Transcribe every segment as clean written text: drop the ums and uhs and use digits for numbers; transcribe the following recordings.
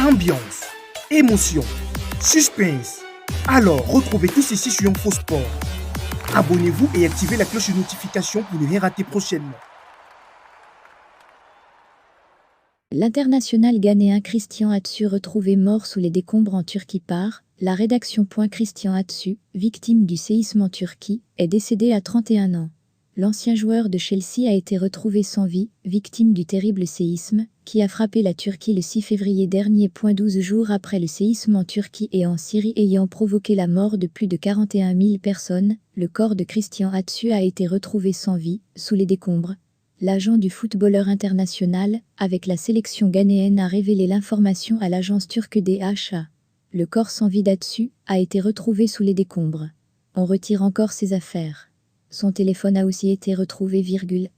ambiance, émotion, suspense. Alors, retrouvez tout ceci sur InfoSport. Abonnez-vous et activez la cloche de notification pour ne rien rater prochainement. L'international ghanéen Christian Atsu retrouvé mort sous les décombres en Turquie par la rédaction. Christian Atsu, victime du séisme en Turquie, est décédé à 31 ans. L'ancien joueur de Chelsea a été retrouvé sans vie, victime du terrible séisme, qui a frappé la Turquie le 6 février dernier. 12 jours après le séisme en Turquie et en Syrie ayant provoqué la mort de plus de 41 000 personnes, le corps de Christian Atsu a été retrouvé sans vie, sous les décombres. L'agent du footballeur international, avec la sélection ghanéenne, a révélé l'information à l'agence turque DHA. Le corps sans vie d'Atsu a été retrouvé sous les décombres. On retire encore ses affaires. Son téléphone a aussi été retrouvé,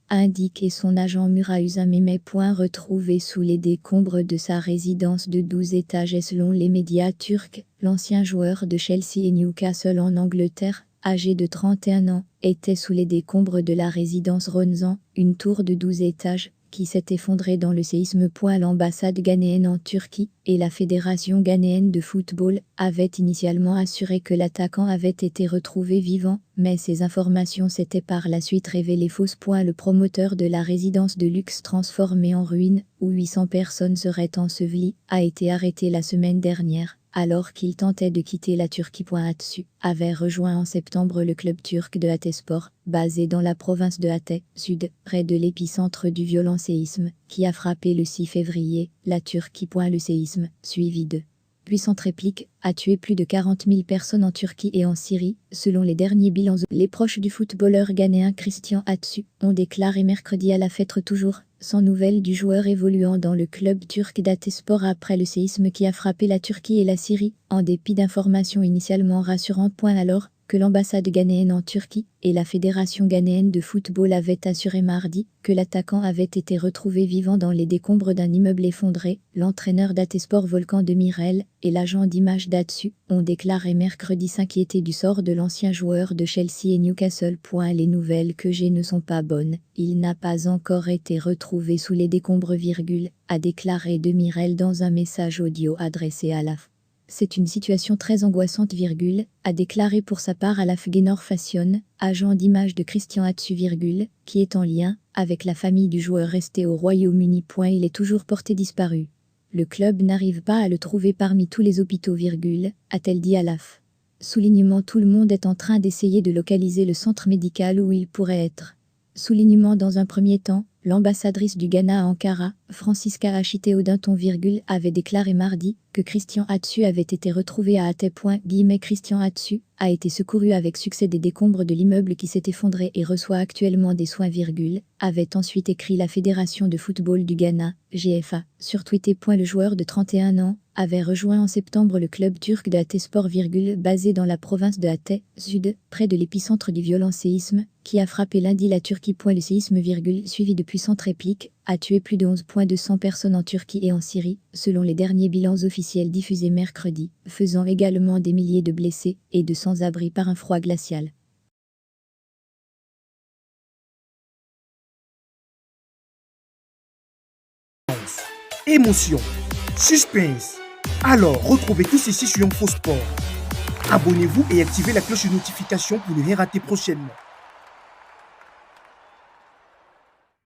a indiqué son agent Murat Mehmet. Retrouvé sous les décombres de sa résidence de 12 étages. Selon les médias turcs, l'ancien joueur de Chelsea et Newcastle en Angleterre, âgé de 31 ans, était sous les décombres de la résidence Ronzan, une tour de 12 étages, qui s'est effondrée dans le séisme. L'ambassade ghanéenne en Turquie et la Fédération ghanéenne de football avaient initialement assuré que l'attaquant avait été retrouvé vivant, mais ces informations s'étaient par la suite révélées fausses. Le promoteur de la résidence de luxe transformée en ruine, où 800 personnes seraient ensevelies, a été arrêté la semaine dernière, alors qu'il tentait de quitter la Turquie. Atsu avait rejoint en septembre le club turc de Hatayspor, basé dans la province de Hatay, sud, près de l'épicentre du violent séisme, qui a frappé le 6 février, la Turquie. Le séisme, suivi de puissante réplique, a tué plus de 40 000 personnes en Turquie et en Syrie, selon les derniers bilans. Les proches du footballeur ghanéen Christian Atsu ont déclaré mercredi à la fête toujours, sans nouvelles du joueur évoluant dans le club turc d'Hatayspor après le séisme qui a frappé la Turquie et la Syrie, en dépit d'informations initialement rassurantes. Alors que l'ambassade ghanéenne en Turquie et la Fédération ghanéenne de football avaient assuré mardi que l'attaquant avait été retrouvé vivant dans les décombres d'un immeuble effondré, l'entraîneur d'Hatayspor Volkan Demirel et l'agent d'image d'Atsu ont déclaré mercredi s'inquiéter du sort de l'ancien joueur de Chelsea et Newcastle. Les nouvelles que j'ai ne sont pas bonnes, il n'a pas encore été retrouvé sous les décombres, a déclaré Demirel dans un message audio adressé à l'AF. C'est une situation très angoissante, a déclaré pour sa part à l'Afghainor Fashion, agent d'image de Christian Atsu, qui est en lien avec la famille du joueur resté au Royaume-Uni. Il est toujours porté disparu. Le club n'arrive pas à le trouver parmi tous les hôpitaux, a-t-elle dit à l'AF. Soulignement: tout le monde est en train d'essayer de localiser le centre médical où il pourrait être. Soulignement: dans un premier temps, l'ambassadrice du Ghana à Ankara, Francisca Achite Odinton, avait déclaré mardi que Christian Atsu avait été retrouvé à Hatay. Christian Atsu a été secouru avec succès des décombres de l'immeuble qui s'est effondré et reçoit actuellement des soins, avait ensuite écrit la Fédération de football du Ghana, GFA, sur Twitter. Le joueur de 31 ans avait rejoint en septembre le club turc de Hatayspor, basé dans la province de Hatay, sud, près de l'épicentre du violent séisme, qui a frappé lundi la Turquie. Le séisme, suivi de puissantes répliques, a tué plus de 11,200 personnes en Turquie et en Syrie, selon les derniers bilans officiels diffusés mercredi, faisant également des milliers de blessés et de sans-abri par un froid glacial. Émotion, suspense. Alors, retrouvez tout ceci sur InfoSport. Abonnez-vous et activez la cloche de notification pour ne rien rater prochainement.